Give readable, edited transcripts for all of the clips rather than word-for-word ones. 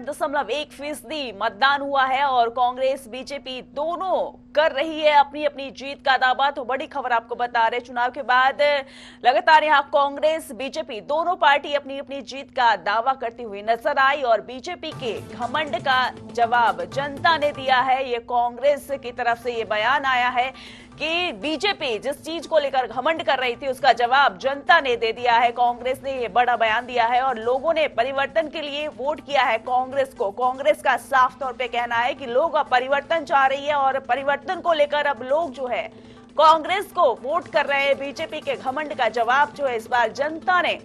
66.1% मतदान हुआ है और कांग्रेस बीजेपी दोनों कर रही है अपनी अपनी जीत का दावा। तो बड़ी खबर आपको बता रहे, चुनाव के बाद लगातार यहां कांग्रेस बीजेपी दोनों पार्टी अपनी अपनी जीत का दावा करती हुई नजर आई और बीजेपी के घमंड का जवाब जनता ने दिया है। ये कांग्रेस की तरफ से ये बयान आया है कि बीजेपी जिस चीज को लेकर घमंड कर रही थी उसका जवाब जनता ने दे दिया है। कांग्रेस ने ये बड़ा बयान दिया है और लोगों ने परिवर्तन के लिए वोट किया है कांग्रेस को। कांग्रेस का साफ तौर पे कहना है कि लोग अब परिवर्तन चाह रही है और परिवर्तन को लेकर अब लोग जो है कांग्रेस को वोट कर रहे हैं। बीजेपी के घमंड का जवाब जो है इस बार जनता ने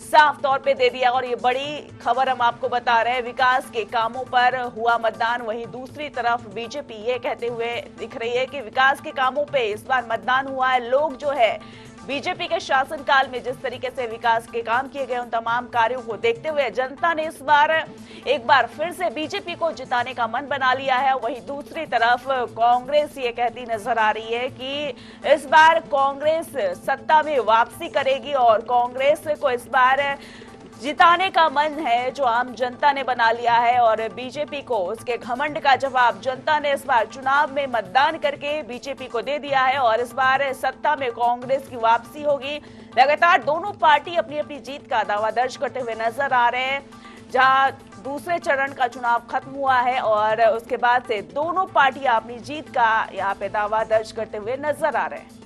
साफ तौर पे दे दिया और ये बड़ी खबर हम आपको बता रहे हैं। विकास के कामों पर हुआ मतदान, वहीं दूसरी तरफ बीजेपी ये कहते हुए दिख रही है कि विकास के कामों पे इस बार मतदान हुआ है। लोग जो है बीजेपी के शासनकाल में जिस तरीके से विकास के काम किए गए उन तमाम कार्यों को देखते हुए जनता ने इस बार एक बार फिर से बीजेपी को जिताने का मन बना लिया है। वहीं दूसरी तरफ कांग्रेस ये कहती नजर आ रही है कि इस बार कांग्रेस सत्ता में वापसी करेगी और कांग्रेस को इस बार जिताने का मन है जो आम जनता ने बना लिया है और बीजेपी को उसके घमंड का जवाब जनता ने इस बार चुनाव में मतदान करके बीजेपी को दे दिया है और इस बार सत्ता में कांग्रेस की वापसी होगी। लगातार दोनों पार्टी अपनी अपनी जीत का दावा दर्ज करते हुए नजर आ रहे हैं। जहां दूसरे चरण का चुनाव खत्म हुआ है और उसके बाद से दोनों पार्टियां अपनी जीत का यहाँ पे दावा दर्ज करते हुए नजर आ रहे हैं।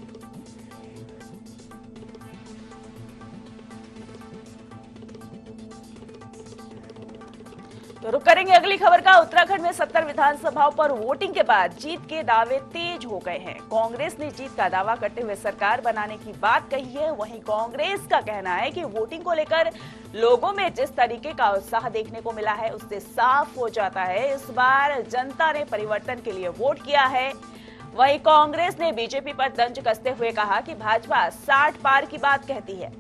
तो रुक करेंगे अगली खबर का। उत्तराखंड में 70 विधानसभाओं पर वोटिंग के बाद जीत के दावे तेज हो गए हैं। कांग्रेस ने जीत का दावा करते हुए सरकार बनाने की बात कही है। वहीं कांग्रेस का कहना है कि वोटिंग को लेकर लोगों में जिस तरीके का उत्साह देखने को मिला है उससे साफ हो जाता है इस बार जनता ने परिवर्तन के लिए वोट किया है। वहीं कांग्रेस ने बीजेपी पर तंज कसते हुए कहा कि भाजपा 60 पार की बात कहती है।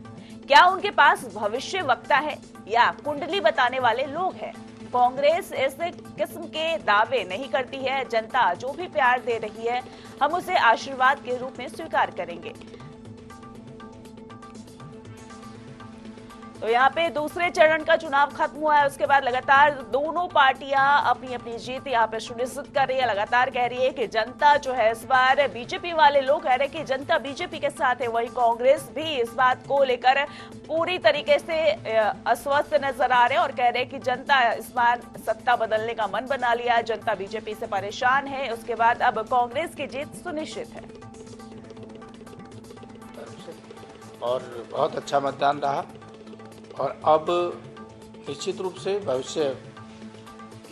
क्या उनके पास भविष्य वक्ता है या कुंडली बताने वाले लोग हैं? कांग्रेस इस किस्म के दावे नहीं करती है। जनता जो भी प्यार दे रही है हम उसे आशीर्वाद के रूप में स्वीकार करेंगे। तो यहाँ पे दूसरे चरण का चुनाव खत्म हुआ है, उसके बाद लगातार दोनों पार्टियां अपनी अपनी जीत यहाँ पे सुनिश्चित कर रही है। लगातार कह रही है कि जनता जो है इस बार बीजेपी वाले लोग कह रहे हैं कि जनता बीजेपी के साथ है। वही कांग्रेस भी इस बात को लेकर पूरी तरीके से अस्वस्थ नजर आ रहे हैं और कह रहे हैं कि जनता इस बार सत्ता बदलने का मन बना लिया है। जनता बीजेपी से परेशान है। उसके बाद अब कांग्रेस की जीत सुनिश्चित है और बहुत अच्छा मतदान रहा और अब निश्चित रूप से भविष्य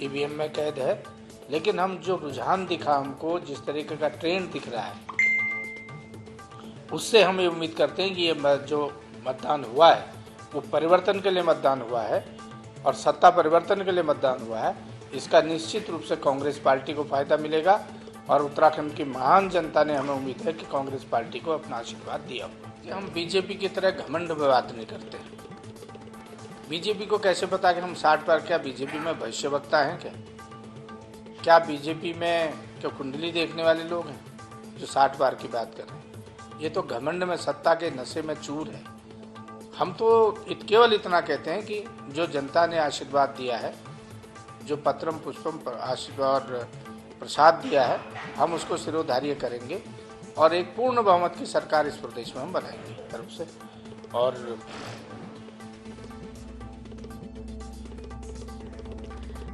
ईवीएम में कैद है। लेकिन हम जो रुझान दिखा हमको, जिस तरीके का ट्रेंड दिख रहा है, उससे हम ये उम्मीद करते हैं कि ये जो मतदान हुआ है वो परिवर्तन के लिए मतदान हुआ है और सत्ता परिवर्तन के लिए मतदान हुआ है। इसका निश्चित रूप से कांग्रेस पार्टी को फायदा मिलेगा और उत्तराखंड की महान जनता ने हमें उम्मीद है कि कांग्रेस पार्टी को अपना आशीर्वाद दिया। हम बीजेपी की तरह घमंड में बात नहीं करते। बीजेपी को कैसे पता कि हम 60 पार? क्या बीजेपी में भविष्यवक्ता हैं? क्या बीजेपी में क्या कुंडली देखने वाले लोग हैं जो 60 पार की बात कर रहे हैं? ये तो घमंड में, सत्ता के नशे में चूर है। हम तो केवल इतना कहते हैं कि जो जनता ने आशीर्वाद दिया है, जो पत्रम पुष्पम आशीर्वाद प्रसाद दिया है, हम उसको सिरोधार्य करेंगे और एक पूर्ण बहुमत की सरकार इस प्रदेश में हम बनाएंगे तरफ से। और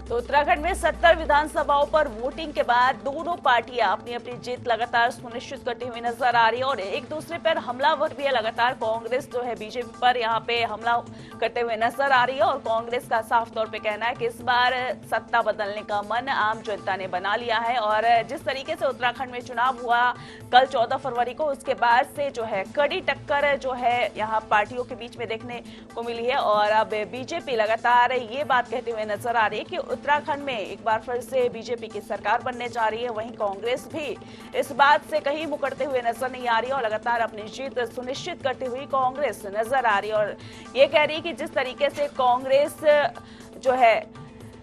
तो उत्तराखंड में 70 विधानसभाओं पर वोटिंग के बाद दोनों पार्टियां अपनी अपनी जीत लगातार सुनिश्चित करती हुई नजर आ रही है और एक दूसरे पर हमलावर भी है। लगातार कांग्रेस जो है बीजेपी पर यहाँ पे हमला करते हुए नजर आ रही है और कांग्रेस का साफ तौर पे कहना है कि इस बार सत्ता बदलने का मन आम जनता ने बना लिया है। और जिस तरीके से उत्तराखंड में चुनाव हुआ कल 14 फरवरी को, उसके बाद से जो है कड़ी टक्कर जो है यहाँ पार्टियों के बीच में देखने को मिली है और अब बीजेपी लगातार ये बात कहते हुए नजर आ रही है कि उत्तराखंड में एक बार फिर से बीजेपी की सरकार बनने जा रही है। वहीं कांग्रेस भी इस बात से कहीं मुकरते हुए नजर नहीं आ रही और लगातार अपनी जीत सुनिश्चित करती हुई कांग्रेस नजर आ रही है और ये कह रही है कि जिस तरीके से कांग्रेस जो है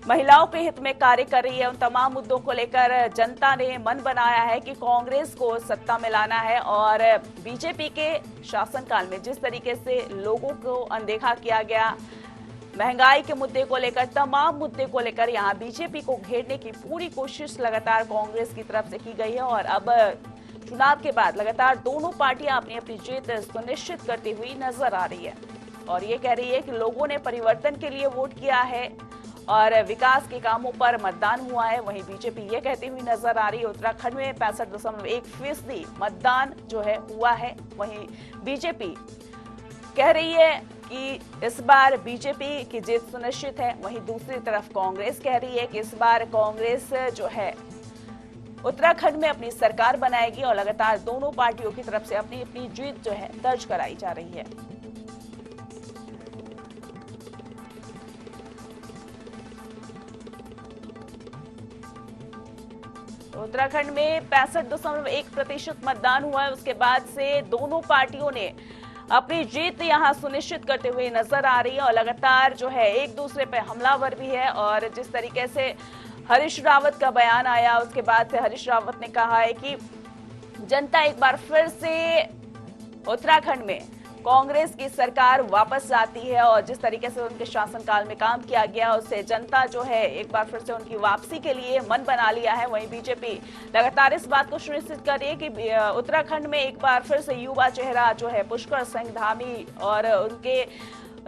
महिलाओं के हित में कार्य कर रही है, उन तमाम मुद्दों को लेकर जनता ने मन बनाया है कि कांग्रेस को सत्ता में लाना है। और बीजेपी के शासनकाल में जिस तरीके से लोगों को अनदेखा किया गया, महंगाई के मुद्दे को लेकर, तमाम मुद्दे को लेकर यहाँ बीजेपी को घेरने की पूरी कोशिश लगातार कांग्रेस की तरफ से की गई है। और अब चुनाव के बाद लगातार दोनों पार्टियां अपनी अपनी जीत सुनिश्चित करती हुई नजर आ रही है और ये कह रही है कि लोगों ने परिवर्तन के लिए वोट किया है और विकास के कामों पर मतदान हुआ है। वहीं बीजेपी ये कहती हुई नजर आ रही है उत्तराखंड में 65.1% मतदान जो है हुआ है। वहीं बीजेपी कह रही है कि इस बार बीजेपी की जीत सुनिश्चित है। वहीं दूसरी तरफ कांग्रेस कह रही है कि इस बार कांग्रेस जो है उत्तराखंड में अपनी सरकार बनाएगी और लगातार दोनों पार्टियों की तरफ से अपनी अपनी जीत जो है दर्ज कराई जा रही है। उत्तराखंड में 65.1% मतदान हुआ है। उसके बाद से दोनों पार्टियों ने अपनी जीत यहां सुनिश्चित करते हुए नजर आ रही है और लगातार जो है एक दूसरे पे हमलावर भी है। और जिस तरीके से हरीश रावत का बयान आया, उसके बाद से हरीश रावत ने कहा है कि जनता एक बार फिर से उत्तराखंड में कांग्रेस की सरकार वापस आती है और जिस तरीके से उनके शासनकाल में काम किया गया उससे जनता जो है एक बार फिर से उनकी वापसी के लिए मन बना लिया है। वहीं बीजेपी लगातार इस बात को सुनिश्चित कर रही है कि उत्तराखंड में एक बार फिर से युवा चेहरा जो है पुष्कर सिंह धामी और उनके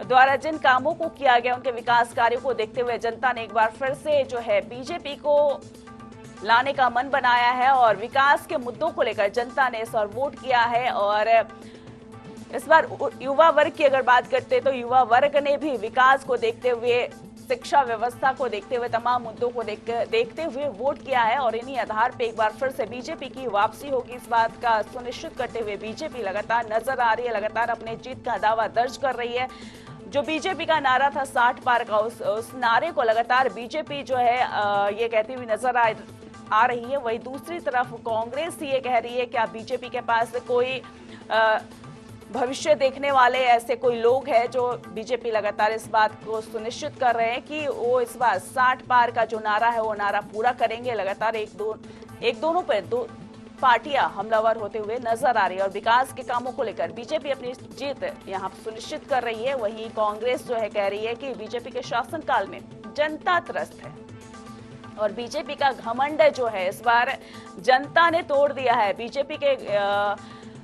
द्वारा जिन कामों को किया गया, उनके विकास कार्यों को देखते हुए जनता ने एक बार फिर से जो है बीजेपी को लाने का मन बनाया है और विकास के मुद्दों को लेकर जनता ने इस और वोट किया है। और इस बार युवा वर्ग की अगर बात करते हैं तो युवा वर्ग ने भी विकास को देखते हुए, शिक्षा व्यवस्था को देखते हुए, तमाम मुद्दों को देखते हुए वोट किया है और इन्हीं आधार पे एक बार फिर से बीजेपी की वापसी होगी, इस बात का सुनिश्चित करते हुए बीजेपी लगातार नजर आ रही है, लगातार अपने जीत का दावा दर्ज कर रही है। जो बीजेपी का नारा था 60 पार का, उस नारे को लगातार बीजेपी जो है ये कहती हुई नजर आ रही है। वहीं दूसरी तरफ कांग्रेस ये कह रही है कि आप बीजेपी के पास कोई भविष्य देखने वाले ऐसे कोई लोग हैं जो बीजेपी लगातार इस बात को सुनिश्चित कर रहे हैं कि वो इस बार 60 पार का जो नारा है वो नारा पूरा करेंगे। लगातार एक दोनों पर दो पार्टियां हमलावर होते हुए नजर आ रही है और विकास के कामों को लेकर बीजेपी अपनी जीत यहां सुनिश्चित कर रही है। वहीं कांग्रेस जो है कह रही है कि बीजेपी के शासनकाल में जनता त्रस्त है और बीजेपी का घमंड जो है इस बार जनता ने तोड़ दिया है। बीजेपी के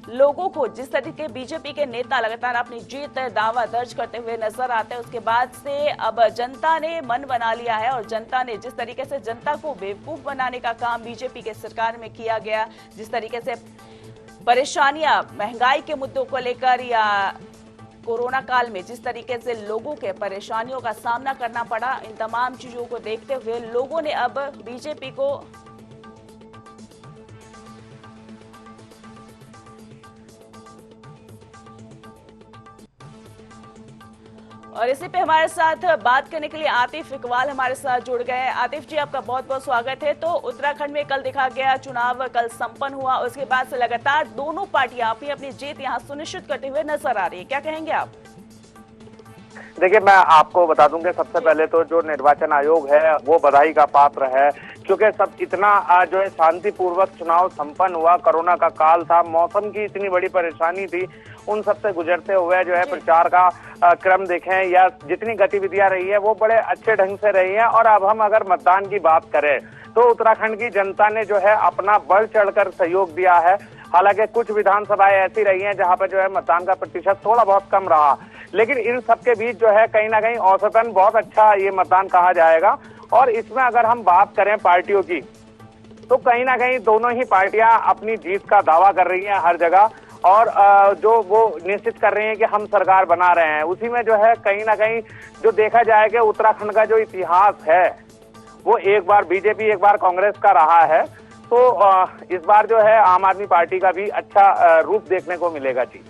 लोगों को जिस तरीके बीजेपी के नेता लगातार अपनी जीत दावा दर्ज करते हुए नजर आते हैं, उसके बाद से अब जनता ने मन बना लिया है और जनता ने जिस तरीके से जनता को बेवकूफ बनाने का काम बीजेपी के सरकार में किया गया, जिस तरीके से परेशानियां महंगाई के मुद्दों को लेकर या कोरोना काल में जिस तरीके से लोगों के परेशानियों का सामना करना पड़ा, इन तमाम चीजों को देखते हुए लोगों ने अब बीजेपी को और इसी पे हमारे साथ बात करने के लिए आतिफ इकबाल हमारे साथ जुड़ गए हैं। आतिफ जी, आपका बहुत बहुत स्वागत है। तो उत्तराखंड में कल देखा गया चुनाव कल संपन्न हुआ, उसके बाद से लगातार दोनों पार्टियां अपनी अपनी जीत यहां सुनिश्चित करते हुए नजर आ रही है, क्या कहेंगे आप? देखिए, मैं आपको बता दूं कि सबसे पहले तो जो निर्वाचन आयोग है वो बधाई का पात्र है, क्योंकि सब इतना जो है शांतिपूर्वक चुनाव संपन्न हुआ। कोरोना का काल था, मौसम की इतनी बड़ी परेशानी थी, उन सब से गुजरते हुए जो है प्रचार का क्रम देखें या जितनी गतिविधियां रही है वो बड़े अच्छे ढंग से रही है। और अब हम अगर मतदान की बात करें तो उत्तराखंड की जनता ने जो है अपना बढ़ चढ़कर सहयोग दिया है। हालांकि कुछ विधानसभाएं ऐसी रही हैं जहां पर जो है मतदान का प्रतिशत थोड़ा बहुत कम रहा, लेकिन इन सबके बीच जो है कहीं ना कहीं औसतन बहुत अच्छा ये मतदान कहा जाएगा। और इसमें अगर हम बात करें पार्टियों की, तो कहीं ना कहीं दोनों ही पार्टियां अपनी जीत का दावा कर रही हैं हर जगह और जो वो निश्चित कर रहे हैं कि हम सरकार बना रहे हैं। उसी में जो है कहीं ना कहीं जो देखा जाए कि उत्तराखंड का जो इतिहास है वो एक बार बीजेपी एक बार कांग्रेस का रहा है, तो इस बार जो है आम आदमी पार्टी का भी अच्छा रूप देखने को मिलेगा। जी,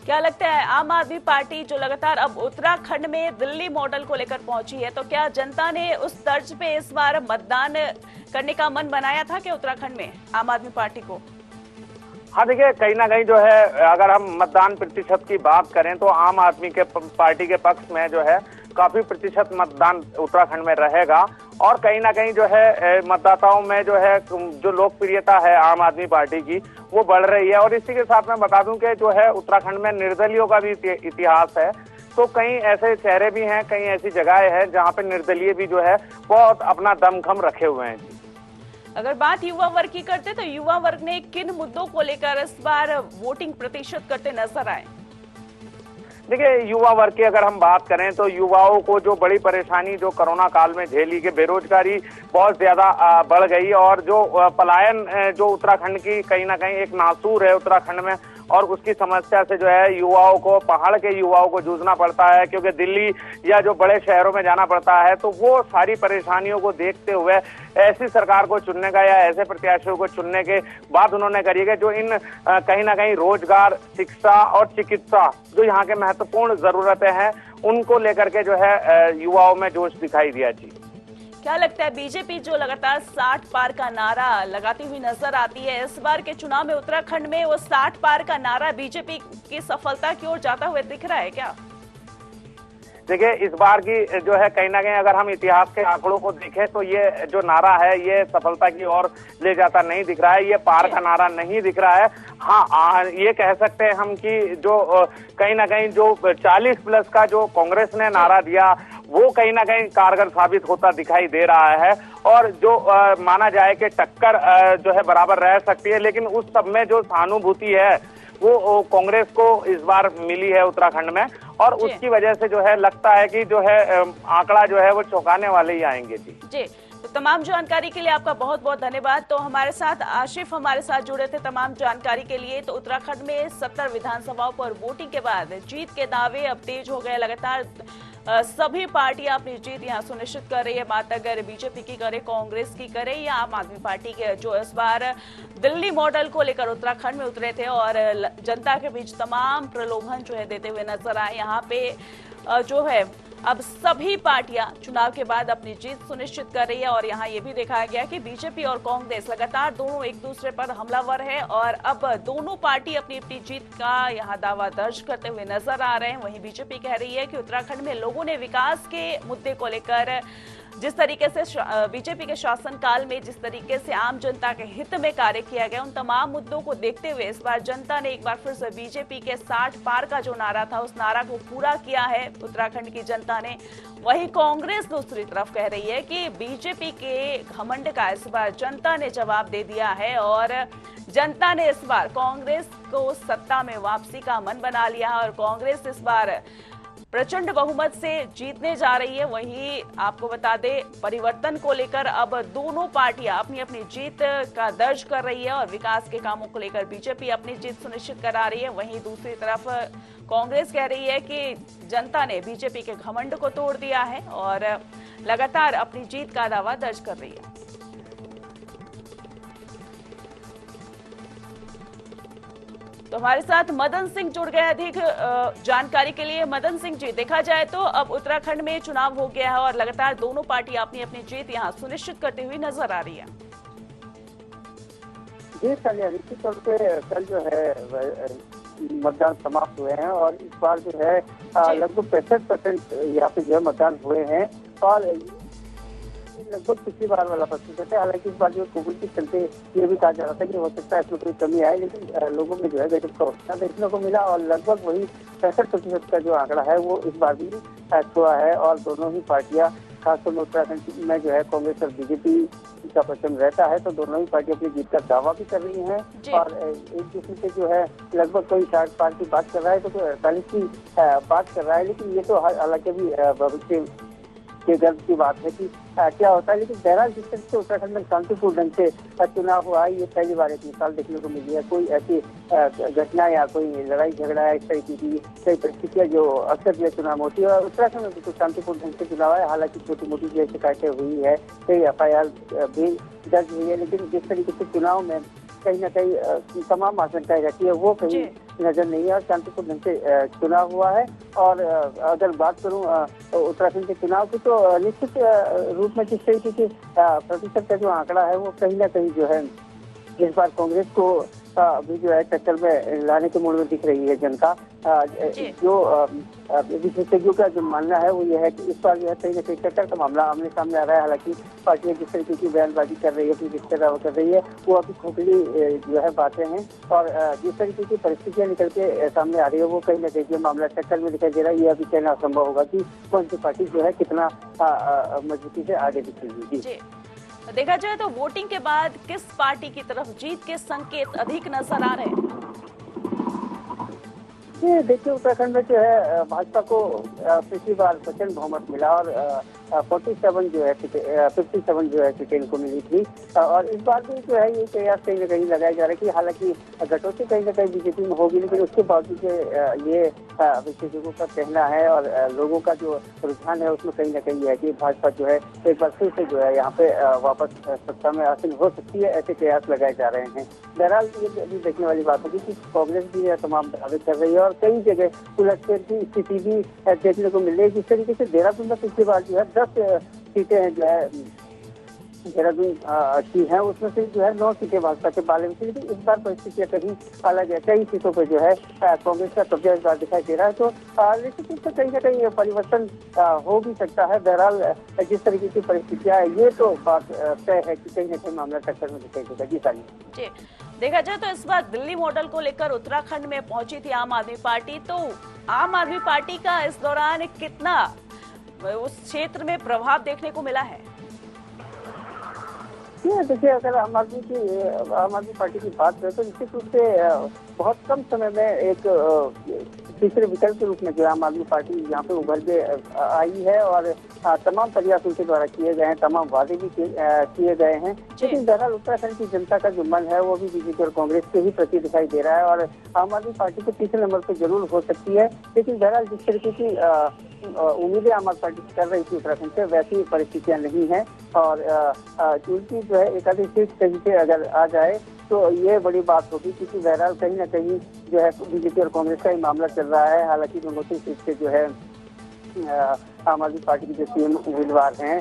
क्या लगता है आम आदमी पार्टी जो लगातार अब उत्तराखंड में दिल्ली मॉडल को लेकर पहुंची है, तो क्या जनता ने उस तर्ज पे इस बार मतदान करने का मन बनाया था कि उत्तराखंड में आम आदमी पार्टी को? हाँ, देखिए, कहीं ना कहीं जो है अगर हम मतदान प्रतिशत की बात करें तो आम आदमी के पार्टी के पक्ष में जो है काफी प्रतिशत मतदान उत्तराखंड में रहेगा और कहीं ना कहीं जो है मतदाताओं में जो है जो लोकप्रियता है आम आदमी पार्टी की वो बढ़ रही है। और इसी के साथ मैं बता दूं कि जो है उत्तराखंड में निर्दलियों का भी इतिहास है, तो कई ऐसे चेहरे भी हैं, कई ऐसी जगहें हैं जहां पे निर्दलीय भी जो है बहुत अपना दमखम रखे हुए हैं। अगर बात युवा वर्ग की करते तो युवा वर्ग ने किन मुद्दों को लेकर इस बार वोटिंग प्रतिशत करते नजर आए? देखिए, युवा वर्ग की अगर हम बात करें तो युवाओं को जो बड़ी परेशानी जो कोरोना काल में झेली कि बेरोजगारी बहुत ज्यादा बढ़ गई और जो पलायन जो उत्तराखंड की कहीं ना कहीं एक नासूर है उत्तराखंड में, और उसकी समस्या से जो है युवाओं को, पहाड़ के युवाओं को जूझना पड़ता है, क्योंकि दिल्ली या जो बड़े शहरों में जाना पड़ता है। तो वो सारी परेशानियों को देखते हुए ऐसी सरकार को चुनने का या ऐसे प्रत्याशियों को चुनने के बाद उन्होंने करी है जो इन कहीं ना कहीं रोजगार, शिक्षा और चिकित्सा जो यहाँ के महत्वपूर्ण जरूरतें हैं उनको लेकर के जो है युवाओं में जोश दिखाई दिया। जी, क्या लगता है बीजेपी जो लगातार 60 पार का नारा लगाती हुई नजर आती है, इस बार के चुनाव में उत्तराखंड में वो 60 पार का नारा बीजेपी की सफलता की ओर जाता हुआ दिख रहा है क्या? देखिए, इस बार की जो है कहीं ना कहीं अगर हम इतिहास के आंकड़ों को देखें तो ये जो नारा है ये सफलता की ओर ले जाता नहीं दिख रहा है, ये पार का नारा नहीं दिख रहा है। हाँ, ये कह सकते हैं हम कि जो कहीं ना कहीं जो 40+ का जो कांग्रेस ने नारा दिया वो कहीं ना कहीं कारगर साबित होता दिखाई दे रहा है, और जो माना जाए कि टक्कर जो है बराबर रह सकती है, लेकिन उस सब में जो सहानुभूति है वो कांग्रेस को इस बार मिली है उत्तराखंड में, और उसकी वजह से जो है लगता है कि जो है आंकड़ा जो है वो चौंकाने वाले ही आएंगे। जी, तो तमाम जानकारी के लिए आपका बहुत बहुत धन्यवाद। तो हमारे साथ आशिफ हमारे साथ जुड़े थे तमाम जानकारी के लिए। तो उत्तराखंड में 70 विधानसभाओं पर वोटिंग के बाद जीत के दावे अब तेज हो गए। लगातार सभी पार्टियां अपनी जीत यहां सुनिश्चित कर रही है। बात अगर बीजेपी की करे, कांग्रेस की करे या आम आदमी पार्टी के, जो इस बार दिल्ली मॉडल को लेकर उत्तराखंड में उतरे थे और जनता के बीच तमाम प्रलोभन जो है देते हुए नजर आए। यहाँ पे जो है अब सभी पार्टियां चुनाव के बाद अपनी जीत सुनिश्चित कर रही है, और यहाँ ये भी देखा गया कि बीजेपी और कांग्रेस लगातार दोनों एक दूसरे पर हमलावर है और अब दोनों पार्टी अपनी अपनी जीत का यहाँ दावा दर्ज करते हुए नजर आ रहे हैं। वहीं बीजेपी कह रही है कि उत्तराखंड में लोगों ने विकास के मुद्दे को लेकर जिस तरीके से बीजेपी के शासनकाल में जिस तरीके से आम जनता के हित में कार्य किया गया, उन तमाम मुद्दों को देखते हुए इस बार जनता ने एक बार फिर से बीजेपी के 60 पार का जो नारा था उस नारा को पूरा किया है उत्तराखंड की जनता ने। वहीं कांग्रेस दूसरी तरफ कह रही है कि बीजेपी के घमंड का इस बार जनता ने जवाब दे दिया है और जनता ने इस बार कांग्रेस को सत्ता में वापसी का मन बना लिया और कांग्रेस इस बार प्रचंड बहुमत से जीतने जा रही है। वहीं आपको बता दें, परिवर्तन को लेकर अब दोनों पार्टियां अपनी अपनी जीत का दर्ज कर रही है और विकास के कामों को लेकर बीजेपी अपनी जीत सुनिश्चित करा रही है। वहीं दूसरी तरफ कांग्रेस कह रही है कि जनता ने बीजेपी के घमंड को तोड़ दिया है और लगातार अपनी जीत का दावा दर्ज कर रही है। तो हमारे साथ मदन सिंह जुड़ गए अधिक जानकारी के लिए। मदन सिंह जी, देखा जाए तो अब उत्तराखंड में चुनाव हो गया है और लगातार दोनों पार्टियां अपनी अपनी जीत यहां सुनिश्चित करती हुई नजर आ रही है। जी, निश्चित तौर पे कल जो है मतदान समाप्त हुए हैं और इस बार जो है लगभग 65% यहाँ पे जो है मतदान हुए हैं और लगभग पिछली बार वाला प्रतिशत है। हालांकि इस बार जो कोविड के चलते ये भी कहा जा रहा था कि हो सकता है इसमें कोई कमी आए, लेकिन लोगों में जो है गजब का उत्साह देखने को मिला और लगभग वही 65% का जो आंकड़ा है वो इस बार भी हुआ है। और दोनों ही पार्टियां, खासतौर में उत्तराखंड में जो है कांग्रेस और बीजेपी का प्रचंड रहता है, तो दोनों ही पार्टी अपनी जीत का दावा भी कर रही हैं और एक दूसरे से जो है लगभग कोई 60 पार की बात कर रहा है तो कोई 48 की बात कर रहा है। लेकिन ये तो हालांकि भी भविष्य के गर्व की बात है कि क्या होता है। लेकिन बहरहाल जिस तरह से उत्तराखंड में शांतिपूर्ण ढंग से चुनाव हुआ है, ये पहली बार एक मिसाल देखने को मिली है। कोई ऐसी घटना या कोई लड़ाई झगड़ा या इस तरीके की कई परिस्थितियां जो अक्सर जो चुनाव होती है, और उत्तराखंड में बिल्कुल शांतिपूर्ण ढंग से चुनाव है। हालांकि छोटी मोटी जो शिकायतें हुई है, कई FIR भी दर्ज हुई है, लेकिन जिस तरीके से चुनाव में कहीं ना कहीं तमाम आशंकाएं रहती है वो कहीं नजर नहीं है और शांतिपूर्ण ढंग से चुनाव हुआ है। और अगर बात करूं उत्तराखंड के चुनाव की, तो निश्चित रूप में जिस तरीके के प्रतिशत का जो आंकड़ा है वो कहीं ना कहीं जो है इस बार कांग्रेस को अभी जो है टक्कर में लाने के मूड में दिख रही है जनता। जो विशेषज्ञों का जो मानना है वो ये है कि इस बार जो है कहीं ना कहीं टक्कर का मामला आमने सामने आ रहा है। हालांकि पार्टियां जिस तरीके की बयानबाजी कर रही है, अपनी रिश्तेदार कर रही है, वो अभी खोखली जो है बातें हैं। और जिस तरीके की परिस्थितियां निकल के सामने आ रही है वो कहीं ना कहीं मामला टक्कर में दिखाई दे रहा है। ये अभी कहना असंभव होगा कि कौन सी पार्टी जो है कितना मजबूती से आगे दिखेगी। जी, देखा जाए तो वोटिंग के बाद किस पार्टी की तरफ जीत के संकेत अधिक नजर आ रहे हैं? ये देखिए, उत्तराखंड में जो है भाजपा को पिछली बार प्रचंड बहुमत मिला और 57 जो है 57 जो है सीटें इनको मिली थी। और इस बार भी जो है ये कयास कहीं ना कहीं लगाया जा रहा है कि हालांकि कटौती कहीं ना कहीं बीजेपी में होगी, लेकिन उसके बावजूद ये विशेषज्ञों का कहना है और लोगों का जो रुझान है उसमें कहीं ना कहीं है कि भाजपा जो है एक बार फिर से जो है यहाँ पे वापस सत्ता में हासिल हो सकती है, ऐसे कयास लगाए जा रहे हैं। बहरहाल ये अभी देखने वाली बात होगी कि कांग्रेस भी तमाम दावे कर रही है और कई जगह उलटफेर की स्थिति भी देखने को मिल रही है। जिस तरीके से देहरादून में पिछली बार जो है 10 सीटें हैं जो है देहरादून की हैं, उसमें से जो है 9 सीटें भाजपा के बाले में थी। लेकिन इस बार परिस्थितियां कहीं अलग है, कई सीटों पर जो है कांग्रेस का कब्जा इस बार दिखाई दे रहा है। तो निश्चित रूप से कहीं ना कहीं परिवर्तन हो भी सकता है। बहरहाल जिस तरीके की परिस्थितियां है ये तो बात तय है कि कहीं ना कहीं मामला टक्कर में दिखाई देगा। जी सानी जी, देखा जाए तो इस बार दिल्ली मॉडल को लेकर उत्तराखंड में पहुंची थी आम आदमी पार्टी। तो आम आदमी पार्टी का इस दौरान कितना उस क्षेत्र में प्रभाव देखने को मिला है? देखिए, अगर आम आदमी पार्टी की बात करें तो निश्चित रूप से बहुत कम समय में एक तीसरे विकल्प के रूप में जो आम आदमी पार्टी यहाँ पे उभर के आई है और तमाम प्रयास उनके द्वारा किए गए हैं, तमाम वादे भी किए गए हैं। लेकिन बहरहाल उत्तराखंड की जनता का जो मन है वो भी बीजेपी और कांग्रेस के ही प्रति दिखाई दे रहा है और आम आदमी पार्टी को तीसरे नंबर पर जरूर हो सकती है। लेकिन बहरहाल जिस तरीके की उम्मीदें आम आदमी पार्टी कर रही थी उत्तराखंड से, वैसी परिस्थितियां नहीं है। और उनकी जो है एक आधी सीट कहीं से अगर आ जाए तो ये बड़ी बात होगी, क्योंकि बहरहाल कहीं ना कहीं जो है बीजेपी और कांग्रेस का ही मामला चल रहा है। हालांकि गंगोत्री सीट से जो है आम आदमी पार्टी के जो सीएम उम्मीदवार हैं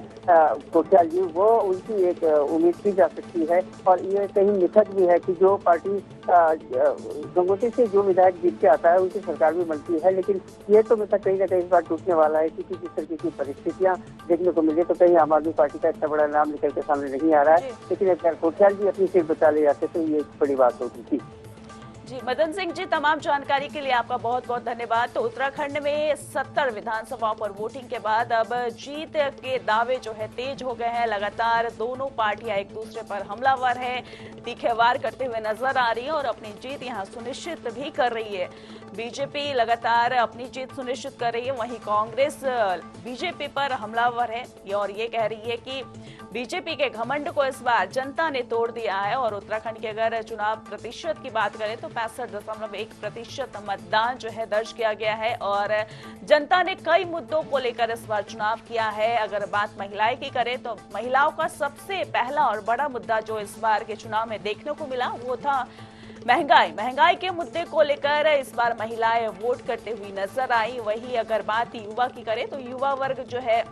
कोठियाल जी, वो उनकी एक उम्मीद की जा सकती है। और ये कहीं मिथक भी है कि जो पार्टी गंगोत्री से जो विधायक जीत के आता है उनकी सरकार भी बनती है। लेकिन ये तो मिथक कहीं ना कहीं इस बार टूटने वाला है, क्योंकि जिस तरीके की परिस्थितियां देखने को मिली तो कहीं आम आदमी पार्टी का इतना बड़ा नाम निकल के सामने नहीं आ रहा है। लेकिन अगर कोठियाल जी अपनी सीट बचा ले जाते तो ये बड़ी बात होती थी। जी, मदन सिंह जी, तमाम जानकारी के लिए आपका बहुत बहुत धन्यवाद। तो उत्तराखंड में 70 विधानसभाओं पर वोटिंग के बाद अब जीत के दावे जो है तेज हो गए हैं। लगातार दोनों पार्टियां एक दूसरे पर हमलावर है, तीखे वार करते हुए नजर आ रही है और अपनी जीत यहां सुनिश्चित भी कर रही है। बीजेपी लगातार अपनी जीत सुनिश्चित कर रही है, वहीं कांग्रेस बीजेपी पर हमलावर है और ये कह रही है कि बीजेपी के घमंड को इस बार जनता ने तोड़ दिया है। और उत्तराखंड के अगर चुनाव प्रतिशत की बात करें तो 65.1% मतदान जो है दर्ज किया गया है और जनता ने कई मुद्दों को लेकर इस बार चुनाव किया है। अगर बात महिलाएं की करें तो महिलाओं का सबसे पहला और बड़ा मुद्दा जो इस बार के चुनाव में देखने को मिला वो था महंगाई के मुद्दे को लेकर इस बार महिलाएं वोट करते हुई नजर आई। वही अगर बात युवा की करें तो युवा वर्ग जो है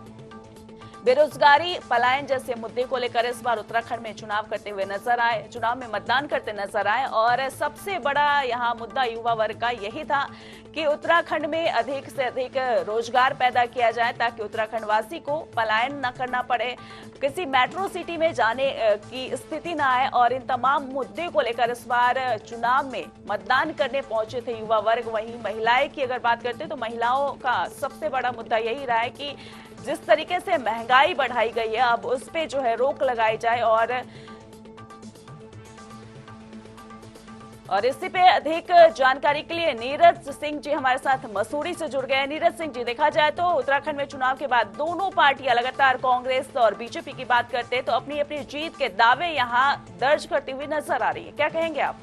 बेरोजगारी, पलायन जैसे मुद्दे को लेकर इस बार उत्तराखंड में चुनाव करते हुए नजर आए, चुनाव में मतदान करते नजर आए। और सबसे बड़ा यहाँ मुद्दा युवा वर्ग का यही था कि उत्तराखंड में अधिक से अधिक रोजगार पैदा किया जाए ताकि उत्तराखंड वासी को पलायन न करना पड़े, किसी मेट्रो सिटी में जाने की स्थिति न आए। और इन तमाम मुद्दे को लेकर इस बार चुनाव में मतदान करने पहुंचे थे युवा वर्ग। वहीं महिलाएं की अगर बात करते तो महिलाओं का सबसे बड़ा मुद्दा यही रहा है कि जिस तरीके से महंगाई बढ़ाई गई है अब उस पे जो है रोक लगाई जाए। और इसी पे अधिक जानकारी के लिए नीरज सिंह जी हमारे साथ मसूरी से जुड़ गए हैं। नीरज सिंह जी, देखा जाए तो उत्तराखंड में चुनाव के बाद दोनों पार्टियां लगातार कांग्रेस और बीजेपी की बात करते हैं तो अपनी अपनी जीत के दावे यहां दर्ज करती हुई नजर आ रही है, क्या कहेंगे आप?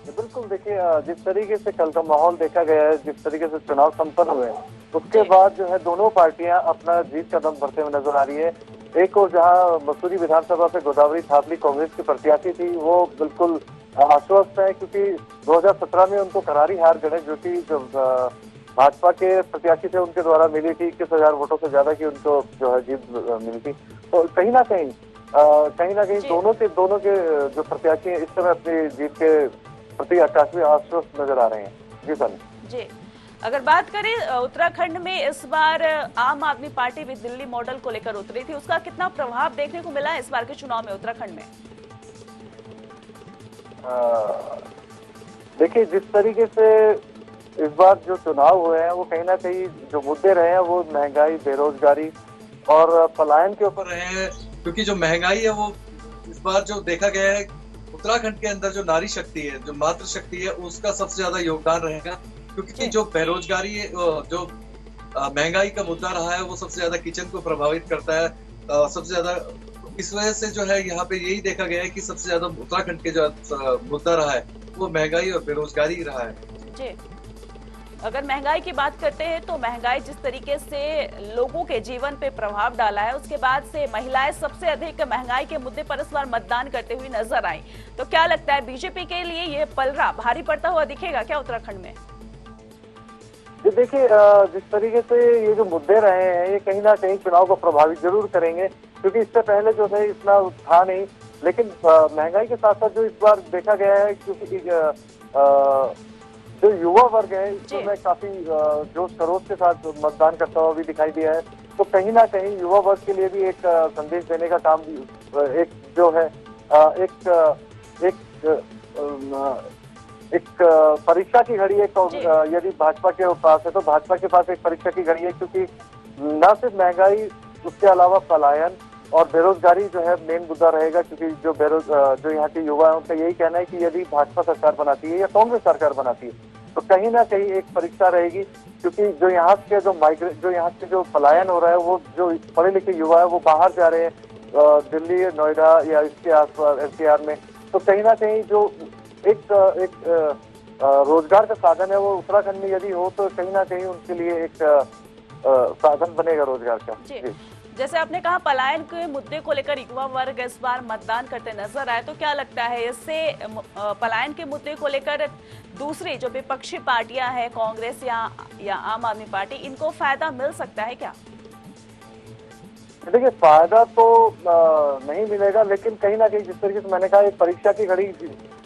बिल्कुल, देखिए जिस तरीके से कल का माहौल देखा गया है, जिस तरीके से चुनाव संपन्न हुए उसके बाद जो है दोनों पार्टियां अपना जीत का दम भरते हुए नजर आ रही है। एक और जहां मसूरी विधानसभा से गोदावरी थापली कांग्रेस की प्रत्याशी थी वो बिल्कुल आश्वस्त है, क्योंकि 2017 में उनको करारी हार गणेश जो भाजपा के प्रत्याशी थे उनके द्वारा मिली थी 21,000 वोटों से ज्यादा की उनको जो है जीत मिली थी। तो कहीं ना कहीं कहीं ना कहीं जी। दोनों के जो प्रत्याशी हैं इस समय अपनी जीत के प्रति काफी आश्वस्त नजर आ रहे हैं। जी सर। जी, अगर बात करें उत्तराखंड में इस बार आम आदमी पार्टी भी दिल्ली मॉडल को लेकर उतरी थी, उसका कितना प्रभाव देखने को मिला इस बार के चुनाव में उत्तराखंड में? देखिए, जिस तरीके से इस बार जो चुनाव हुए हैं वो कहीं ना कहीं जो मुद्दे रहे हैं वो महंगाई, बेरोजगारी और पलायन के ऊपर रहे हैं। क्योंकि जो महंगाई है वो इस बार जो देखा गया है उत्तराखंड के अंदर जो नारी शक्ति है, जो मातृ शक्ति है, उसका सबसे ज्यादा योगदान रहेगा। क्योंकि जो बेरोजगारी है, जो महंगाई का मुद्दा रहा है वो सबसे ज्यादा किचन को प्रभावित करता है। सबसे ज्यादा इस वजह से जो है यहाँ पे यही देखा गया है कि सबसे ज्यादा उत्तराखंड के जो मुद्दा रहा है वो महंगाई और बेरोजगारी रहा है। जी, अगर महंगाई की बात करते हैं तो महंगाई जिस तरीके से लोगों के जीवन पे प्रभाव डाला है, उसके बाद से महिलाएं सबसे अधिक महंगाई के मुद्दे पर इस बार मतदान करते हुए नजर आई। तो क्या लगता है बीजेपी के लिए ये पलड़ा भारी पड़ता हुआ दिखेगा क्या उत्तराखंड में? देखिए, जिस तरीके से ये जो मुद्दे रहे हैं ये कहीं ना कहीं चुनाव को प्रभावित जरूर करेंगे। क्योंकि इससे पहले जो है इतना था नहीं, लेकिन महंगाई के साथ साथ जो इस बार देखा गया है, क्योंकि जो युवा वर्ग है इसमें काफी जोश खरोश के साथ मतदान करता हुआ भी दिखाई दिया है। तो कहीं ना कहीं युवा वर्ग के लिए भी एक संदेश देने का काम एक जो है एक परीक्षा की घड़ी है। यदि भाजपा के पास है तो भाजपा के पास एक परीक्षा की घड़ी है। क्योंकि न सिर्फ महंगाई, उसके अलावा पलायन और बेरोजगारी जो है मेन मुद्दा रहेगा। क्योंकि जो यहाँ के युवा है उनका यही कहना है कि यदि भाजपा सरकार बनाती है या कांग्रेस सरकार बनाती है तो कहीं ना कहीं एक परीक्षा रहेगी। क्योंकि जो यहाँ के जो पलायन हो रहा है, वो जो पढ़े लिखे युवा है वो बाहर जा रहे हैं, दिल्ली, नोएडा या इसके आसपास एनसीआर में। तो कहीं ना कहीं जो एक रोजगार का साधन है वो उत्तराखंड में यदि हो तो कहीं ना कहीं उनके लिए एक साधन बनेगा रोजगार का। जी। जैसे आपने कहा पलायन के मुद्दे को लेकर युवा वर्ग इस बार मतदान करते नजर आए, तो क्या लगता है इससे पलायन के मुद्दे को लेकर दूसरी जो विपक्षी पार्टियां हैं, कांग्रेस या आम आदमी पार्टी, इनको फायदा मिल सकता है क्या? देखिए, फायदा तो नहीं मिलेगा, लेकिन कहीं ना कहीं जिस तरीके से मैंने कहा एक परीक्षा की घड़ी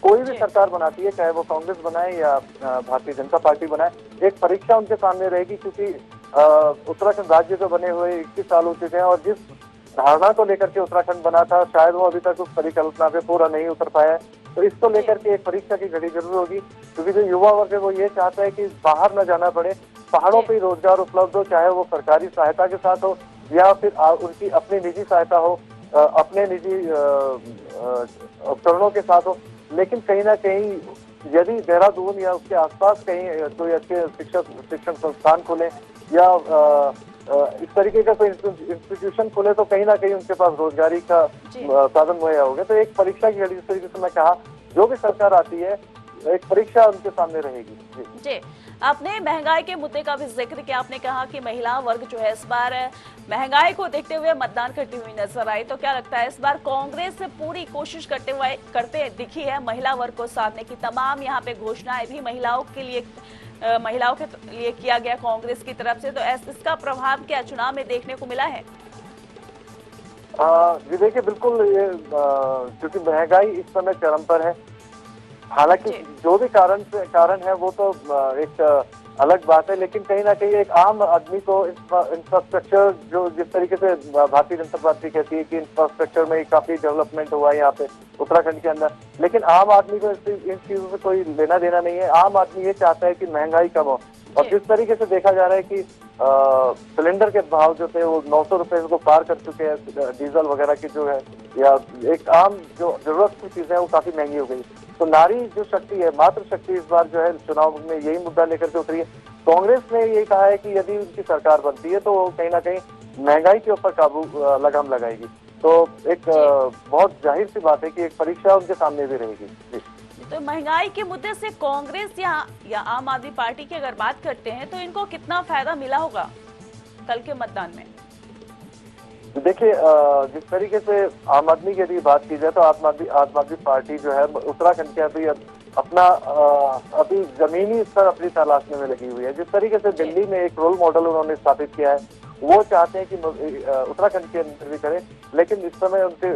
कोई भी सरकार बनाती है, चाहे वो कांग्रेस बनाए या भारतीय जनता पार्टी बनाए, एक परीक्षा उनके सामने रहेगी। क्योंकि उत्तराखंड राज्य तो बने हुए 21 साल हो चुके हैं और जिस धारणा को लेकर के उत्तराखंड बना था शायद वो अभी तक उस परिकल्पना पे पूरा नहीं उतर पाया है। तो इसको लेकर के एक परीक्षा की घड़ी जरूर होगी। क्योंकि जो युवा वर्ग है वो ये चाहता है कि बाहर न जाना पड़े, पहाड़ों पे ही रोजगार उपलब्ध हो, चाहे वो सरकारी सहायता के साथ हो या फिर उनकी अपनी निजी सहायता हो, अपने निजी उपकरणों के साथ हो। लेकिन कहीं ना कहीं यदि देहरादून या उसके आसपास कहीं कोई अच्छे शिक्षण संस्थान खोले या इस तरीके का कोई इंस्टीट्यूशन खोले तो कहीं ना कहीं उनके पास रोजगारी का साधन मुहैया हो गया। तो एक परीक्षा की घड़ी जिस तरीके से मैं कहा, जो भी सरकार आती है एक परीक्षा उनके सामने रहेगी। जी, आपने महंगाई के मुद्दे का भी जिक्र किया। आपने कहा कि महिला वर्ग जो है इस बार महंगाई को देखते हुए मतदान करती हुई नजर आई, तो क्या लगता है इस बार कांग्रेस पूरी कोशिश करते दिखी है महिला वर्ग को साधने की? तमाम यहाँ पे घोषणाएं भी महिलाओं के लिए किया गया कांग्रेस की तरफ से, तो इसका प्रभाव क्या चुनाव में देखने को मिला है? जी देखिए, बिल्कुल ये क्योंकि महंगाई इस समय चरम पर है। हालांकि जो भी कारण है वो तो एक अलग बात है, लेकिन कहीं ना कहीं एक आम आदमी को इंफ्रास्ट्रक्चर जो जिस तरीके से भारतीय जनता पार्टी कहती है कि इंफ्रास्ट्रक्चर में काफी डेवलपमेंट हुआ है यहाँ पे उत्तराखंड के अंदर, लेकिन आम आदमी को इन चीजों से कोई लेना देना नहीं है। आम आदमी ये चाहता है कि महंगाई कम हो। और जिस तरीके से देखा जा रहा है कि सिलेंडर के भाव जो थे वो 900 रुपए को पार कर चुके हैं, डीजल वगैरह की जो है या एक आम जो जरूरत की चीजें हैं वो काफी महंगी हो गई। तो नारी जो शक्ति है, मातृ शक्ति इस बार जो है चुनाव में यही मुद्दा लेकर के उतरी है। कांग्रेस ने यही कहा है कि यदि उनकी सरकार बनती है तो वो कहीं ना कहीं महंगाई के ऊपर काबू लगाम लगाएगी। तो एक बहुत जाहिर सी बात है कि एक परीक्षा उनके सामने भी रहेगी। तो महंगाई के मुद्दे से कांग्रेस या आम आदमी पार्टी की अगर बात करते हैं तो इनको कितना फायदा मिला होगा कल के मतदान में? देखिए, जिस तरीके से आम आदमी की यदि बात की जाए तो आम आदमी पार्टी जो है उत्तराखंड के अभी जमीनी स्तर अपनी तलाशने में लगी हुई है। जिस तरीके से दिल्ली में एक रोल मॉडल उन्होंने स्थापित किया है, वो चाहते हैं कि उत्तराखंड के अंदर भी करें, लेकिन इस समय उनके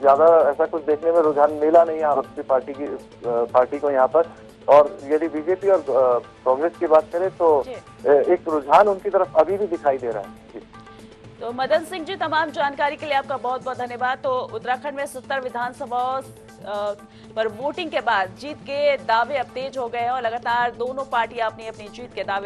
ज्यादा ऐसा कुछ देखने में रुझान मिला नहीं आम आदमी पार्टी को यहाँ पर। और यदि बीजेपी और कांग्रेस की बात करें तो एक रुझान उनकी तरफ अभी भी दिखाई दे रहा है। तो मदन सिंह जी, तमाम जानकारी के लिए आपका बहुत बहुत धन्यवाद। तो उत्तराखंड में 70 विधानसभा पर वोटिंग के बाद जीत के दावे अब तेज हो गए हैं और लगातार दोनों पार्टियां अपनी अपनी जीत के दावे